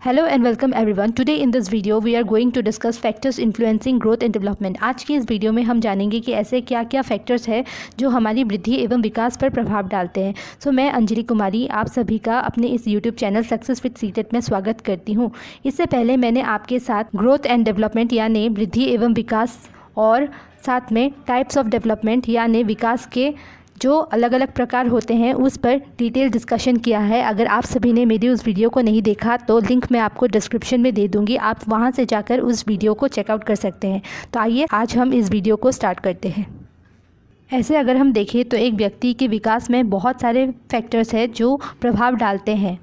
Hello and welcome everyone. Today in this video we are going to discuss factors influencing growth and development. आज की इस video में हम जानेंगे कि ऐसे क्या क्या फैक्टर्स हैं जो हमारी वृद्धि एवं विकास पर प्रभाव डालते हैं। सो मैं अंजलि कुमारी आप सभी का अपने इस YouTube channel success with CTET में स्वागत करती हूँ। इससे पहले मैंने आपके साथ ग्रोथ एंड डेवलपमेंट यानी वृद्धि एवं विकास और साथ में टाइप्स ऑफ डेवलपमेंट यानी विकास के जो अलग अलग प्रकार होते हैं उस पर डिटेल डिस्कशन किया है। अगर आप सभी ने मेरी उस वीडियो को नहीं देखा तो लिंक मैं आपको डिस्क्रिप्शन में दे दूंगी, आप वहां से जाकर उस वीडियो को चेकआउट कर सकते हैं। तो आइए आज हम इस वीडियो को स्टार्ट करते हैं। ऐसे अगर हम देखें तो एक व्यक्ति के विकास में बहुत सारे फैक्टर्स हैं जो प्रभाव डालते हैं।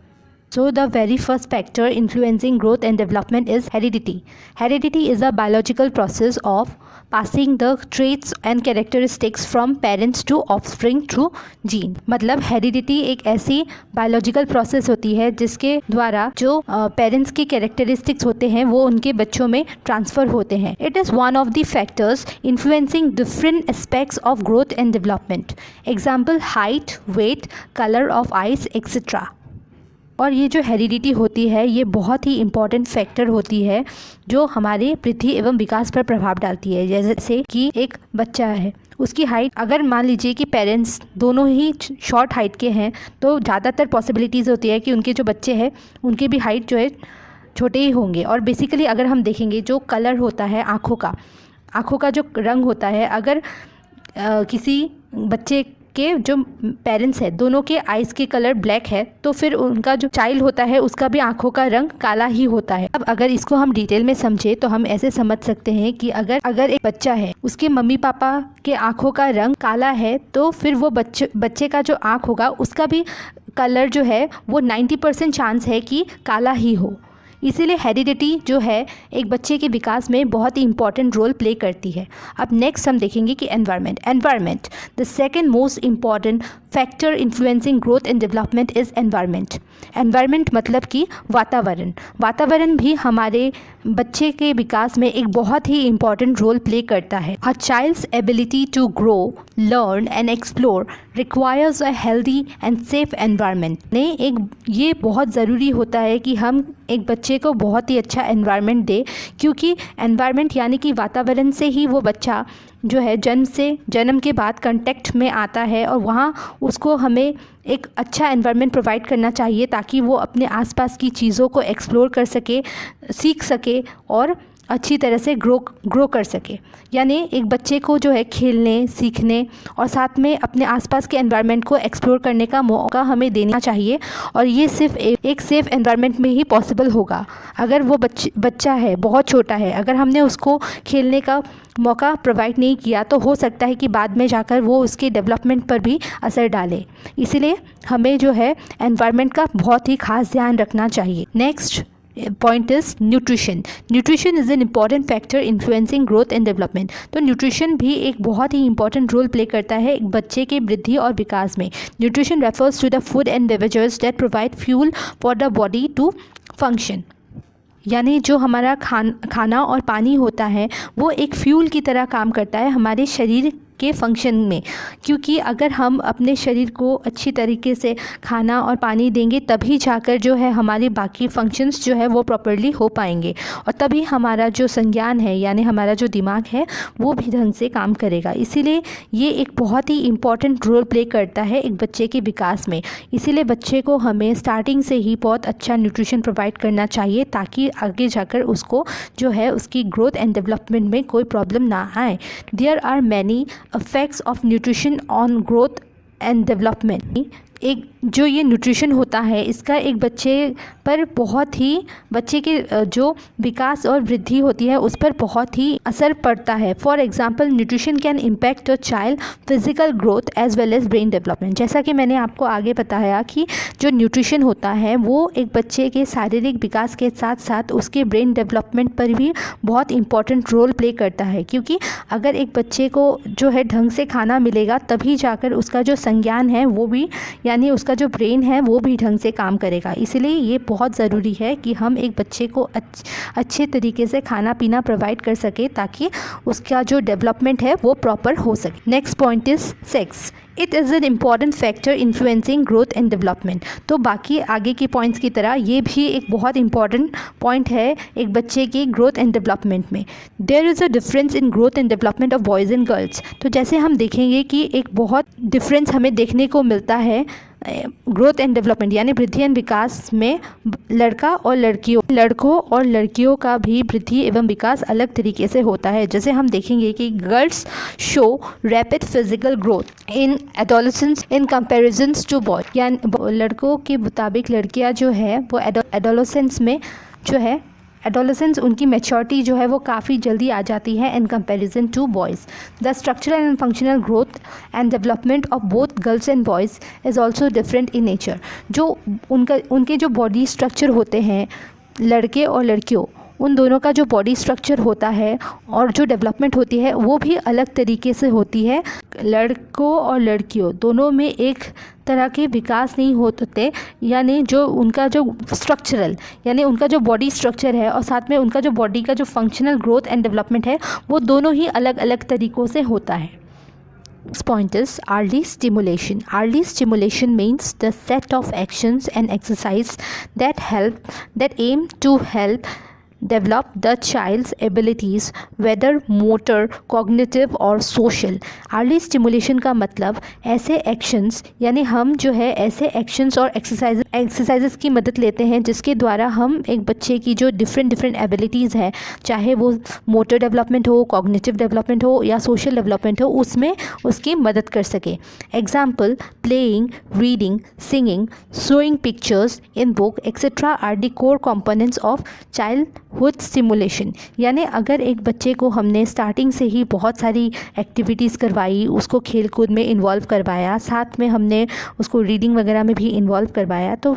So the very first factor influencing growth and development is heredity. Heredity is a biological process of passing the traits and characteristics from parents to offspring through gene. मतलब heredity एक ऐसी biological process होती है जिसके द्वारा जो parents के characteristics होते हैं वो उनके बच्चों में transfer होते हैं. It is one of the factors influencing different aspects of growth and development. Example height, weight, color of eyes, etc. और ये जो हेरिडिटी होती है ये बहुत ही इम्पॉर्टेंट फैक्टर होती है जो हमारे वृद्धि एवं विकास पर प्रभाव डालती है। जैसे कि एक बच्चा है, उसकी हाइट अगर मान लीजिए कि पेरेंट्स दोनों ही शॉर्ट हाइट के हैं तो ज़्यादातर पॉसिबिलिटीज़ होती है कि उनके जो बच्चे हैं उनकी भी हाइट जो है छोटे ही होंगे। और बेसिकली अगर हम देखेंगे जो कलर होता है आँखों का जो रंग होता है, अगर किसी बच्चे के जो पेरेंट्स हैं दोनों के आइज़ के कलर ब्लैक है तो फिर उनका जो चाइल्ड होता है उसका भी आंखों का रंग काला ही होता है। अब अगर इसको हम डिटेल में समझे तो हम ऐसे समझ सकते हैं कि अगर एक बच्चा है उसके मम्मी पापा के आंखों का रंग काला है तो फिर वो बच्चे का जो आँख होगा उसका भी कलर जो है वो 90% चांस है कि काला ही हो। इसीलिए हेरिडिटी जो है एक बच्चे के विकास में बहुत ही इंपॉर्टेंट रोल प्ले करती है। अब नेक्स्ट हम देखेंगे कि environment the second most important factor influencing growth and development is environment मतलब कि वातावरण भी हमारे बच्चे के विकास में एक बहुत ही इम्पॉर्टेंट रोल प्ले करता है। A child's ability to grow, learn and explore requires a healthy and safe environment. ये बहुत ज़रूरी होता है कि हम एक बच्चे को बहुत ही अच्छा एनवायरनमेंट दे, क्योंकि एनवायरनमेंट यानी कि वातावरण से ही वो बच्चा जो है जन्म के बाद कांटेक्ट में आता है और वहाँ उसको हमें एक अच्छा एनवायरनमेंट प्रोवाइड करना चाहिए ताकि वो अपने आसपास की चीज़ों को एक्सप्लोर कर सके, सीख सके और अच्छी तरह से ग्रो कर सके। यानी एक बच्चे को जो है खेलने, सीखने और साथ में अपने आसपास के एनवायरनमेंट को एक्सप्लोर करने का मौका हमें देना चाहिए। और ये सिर्फ एक सेफ़ एनवायरनमेंट में ही पॉसिबल होगा। अगर वो बच्चा है, बहुत छोटा है, अगर हमने उसको खेलने का मौका प्रोवाइड नहीं किया तो हो सकता है कि बाद में जाकर वो उसके डेवलपमेंट पर भी असर डाले। इसीलिए हमें जो है एनवायरनमेंट का बहुत ही खास ध्यान रखना चाहिए। Next point is nutrition is an important factor influencing growth and development. तो न्यूट्रिशन भी एक बहुत ही इंपॉर्टेंट रोल प्ले करता है एक बच्चे के वृद्धि और विकास में। Nutrition refers to the food and beverages that provide fuel for the body to function. यानी जो हमारा खाना और पानी होता है वो एक फ्यूल की तरह काम करता है हमारे शरीर के फंक्शन में, क्योंकि अगर हम अपने शरीर को अच्छी तरीके से खाना और पानी देंगे तभी जाकर जो है हमारे बाकी फंक्शंस जो है वो प्रॉपर्ली हो पाएंगे और तभी हमारा जो संज्ञान है यानी हमारा जो दिमाग है वो भी ढंग से काम करेगा। इसीलिए ये एक बहुत ही इम्पॉर्टेंट रोल प्ले करता है एक बच्चे के विकास में। इसीलिए बच्चे को हमें स्टार्टिंग से ही बहुत अच्छा न्यूट्रिशन प्रोवाइड करना चाहिए ताकि आगे जाकर उसको जो है उसकी ग्रोथ एंड डेवलपमेंट में कोई प्रॉब्लम ना आए। There are many effects of nutrition on growth and development। एक जो ये न्यूट्रिशन होता है इसका एक बच्चे पर बहुत ही बच्चे के जो विकास और वृद्धि होती है उस पर बहुत ही असर पड़ता है। For example nutrition can impact your child physical growth as well as brain development. जैसा कि मैंने आपको आगे बताया कि जो न्यूट्रिशन होता है वो एक बच्चे के शारीरिक विकास के साथ साथ उसके ब्रेन डेवलपमेंट पर भी बहुत इंपॉर्टेंट रोल प्ले करता है, क्योंकि अगर एक बच्चे को जो है ढंग से खाना मिलेगा तभी जाकर उसका जो संज्ञान है वो भी यानी उसका जो ब्रेन है वो भी ढंग से काम करेगा। इसलिए ये बहुत ज़रूरी है कि हम एक बच्चे को अच्छे तरीके से खाना पीना प्रोवाइड कर सके ताकि उसका जो डेवलपमेंट है वो प्रॉपर हो सके। Next point is sex. It is an important factor influencing growth and development. तो बाकी आगे के पॉइंट्स की तरह ये भी एक बहुत इंपॉर्टेंट पॉइंट है एक बच्चे की ग्रोथ एंड डेवलपमेंट में। There is a difference in growth and development of boys and girls. तो जैसे हम देखेंगे कि एक बहुत डिफरेंस हमें देखने को मिलता है ग्रोथ एंड डेवलपमेंट यानी वृद्धि एवं विकास में लड़कों और लड़कियों का भी वृद्धि एवं विकास अलग तरीके से होता है। जैसे हम देखेंगे कि girls show rapid physical growth in adolescence in comparison to boy, यानी लड़कों के मुताबिक लड़कियां जो है वो एडोलेसेंस में जो है एडोलेसेंस उनकी मैच्योरिटी जो है वो काफ़ी जल्दी आ जाती है in comparison to boys. The structural and functional growth and development of both girls and boys is also different in nature. जो उनके जो बॉडी स्ट्रक्चर होते हैं लड़के और लड़कियों, उन दोनों का जो बॉडी स्ट्रक्चर होता है और जो डेवलपमेंट होती है वो भी अलग तरीके से होती है। लड़कों और लड़कियों दोनों में एक तरह के विकास नहीं होते, यानी जो उनका जो स्ट्रक्चरल यानी उनका जो बॉडी स्ट्रक्चर है और साथ में उनका जो बॉडी का जो फंक्शनल ग्रोथ एंड डेवलपमेंट है वो दोनों ही अलग अलग तरीक़ों से होता है। Next point is early stimulation. Early stimulation means the set of actions and exercise that aim to help develop the child's abilities whether motor, cognitive और social. Early stimulation का मतलब ऐसे actions यानी हम जो है ऐसे actions और exercises की मदद लेते हैं जिसके द्वारा हम एक बच्चे की जो different abilities है, चाहे वो motor development हो, cognitive development हो या social development हो, उसमें उसकी मदद कर सके। Example, playing, reading, singing, showing pictures in book etc. are the core components of childhood stimulation। यानी अगर एक बच्चे को हमने स्टार्टिंग से ही बहुत सारी एक्टिविटीज़ करवाई, उसको खेल कूद में इन्वॉल्व करवाया, साथ में हमने उसको रीडिंग वगैरह में भी इन्वॉल्व करवाया, तो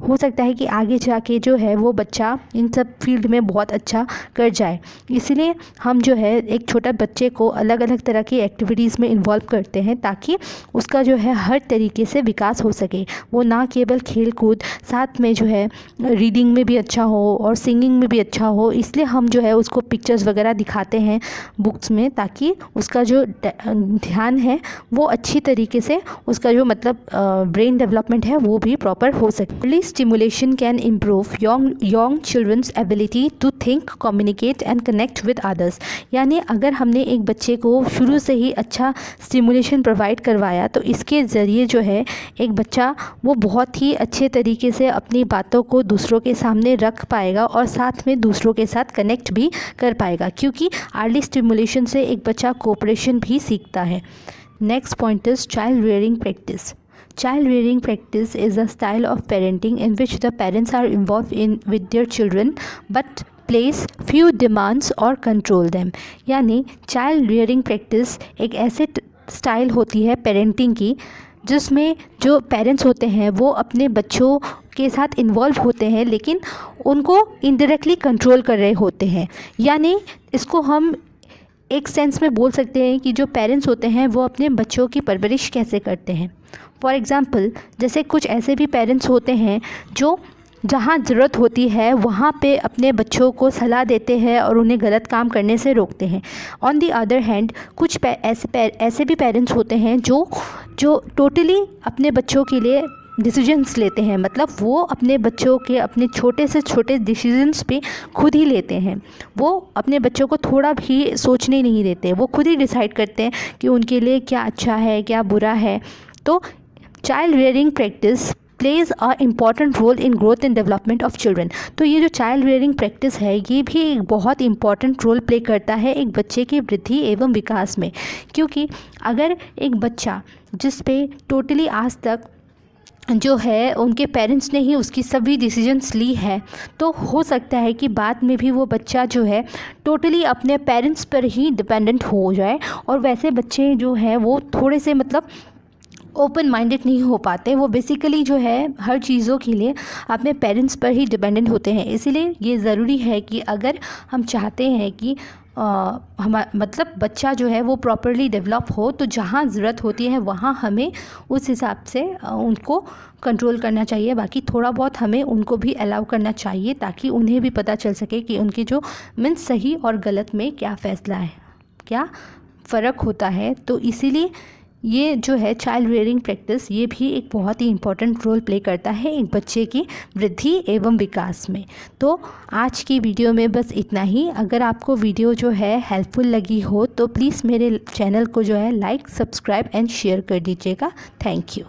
हो सकता है कि आगे जाके जो है वो बच्चा इन सब फील्ड में बहुत अच्छा कर जाए। इसलिए हम जो है एक छोटा बच्चे को अलग अलग तरह की एक्टिविटीज़ में इन्वॉल्व करते हैं ताकि उसका जो है हर तरीके से विकास हो सके। वो ना केवल खेल कूद, साथ में जो है रीडिंग में भी अच्छा हो और सिंगिंग में भी अच्छा हो। इसलिए हम जो है उसको पिक्चर्स वगैरह दिखाते हैं बुक्स में ताकि उसका जो ध्यान है वो अच्छी तरीके से उसका जो मतलब ब्रेन डेवलपमेंट है वो भी प्रॉपर हो सके। Early stimulation can improve young children's ability to think, communicate and connect with others. यानी अगर हमने एक बच्चे को शुरू से ही अच्छा स्टिमुलेशन प्रोवाइड करवाया तो इसके ज़रिए जो है एक बच्चा वो बहुत ही अच्छे तरीके से अपनी बातों को दूसरों के सामने रख पाएगा और साथ में दूसरों के साथ कनेक्ट भी कर पाएगा, क्योंकि अर्ली स्टिमुलेशन से एक बच्चा कोऑपरेशन भी सीखता है। Next point is child rearing practice. Child rearing practice is a style of parenting in which the parents are involved with their children but place few demands or control them। यानी child rearing practice एक ऐसे style होती है parenting की जिसमें जो parents होते हैं वो अपने बच्चों के साथ इन्वॉल्व होते हैं लेकिन उनको इनडायरेक्टली कंट्रोल कर रहे होते हैं। यानी इसको हम एक सेंस में बोल सकते हैं कि जो पेरेंट्स होते हैं वो अपने बच्चों की परवरिश कैसे करते हैं। फॉर एग्ज़ाम्पल, जैसे कुछ ऐसे भी पेरेंट्स होते हैं जो जहाँ ज़रूरत होती है वहाँ पे अपने बच्चों को सलाह देते हैं और उन्हें गलत काम करने से रोकते हैं। ऑन दी अदर हैंड कुछ ऐसे भी पेरेंट्स होते हैं जो टोटली अपने बच्चों के लिए डिसीजंस लेते हैं, मतलब वो अपने बच्चों के अपने छोटे से छोटे डिसीजंस पे खुद ही लेते हैं। वो अपने बच्चों को थोड़ा भी सोचने नहीं देते, वो खुद ही डिसाइड करते हैं कि उनके लिए क्या अच्छा है क्या बुरा है। तो child rearing practice plays a important role in growth and development of children. तो ये जो चाइल्ड रियरिंग प्रैक्टिस है ये भी एक बहुत इंपॉर्टेंट रोल प्ले करता है एक बच्चे की वृद्धि एवं विकास में, क्योंकि अगर एक बच्चा जिस पे टोटली आज तक जो है उनके पेरेंट्स ने ही उसकी सभी डिसीजंस ली है तो हो सकता है कि बाद में भी वो बच्चा जो है टोटली अपने पेरेंट्स पर ही डिपेंडेंट हो जाए। और वैसे बच्चे जो हैं वो थोड़े से मतलब ओपन माइंडेड नहीं हो पाते, वो बेसिकली जो है हर चीज़ों के लिए अपने पेरेंट्स पर ही डिपेंडेंट होते हैं। इसीलिए ये ज़रूरी है कि अगर हम चाहते हैं कि मतलब बच्चा जो है वो प्रॉपरली डेवलप हो तो जहाँ ज़रूरत होती है वहाँ हमें उस हिसाब से उनको कंट्रोल करना चाहिए। बाकी थोड़ा बहुत हमें उनको भी अलाउ करना चाहिए ताकि उन्हें भी पता चल सके कि उनकी जो मीन्स सही और गलत में क्या फ़ैसला है, क्या फ़र्क होता है। तो इसीलिए ये जो है चाइल्ड रेयरिंग प्रैक्टिस, ये भी एक बहुत ही इम्पॉर्टेंट रोल प्ले करता है एक बच्चे की वृद्धि एवं विकास में। तो आज की वीडियो में बस इतना ही। अगर आपको वीडियो जो है हेल्पफुल लगी हो तो प्लीज़ मेरे चैनल को जो है लाइक, सब्सक्राइब एंड शेयर कर दीजिएगा। Thank you.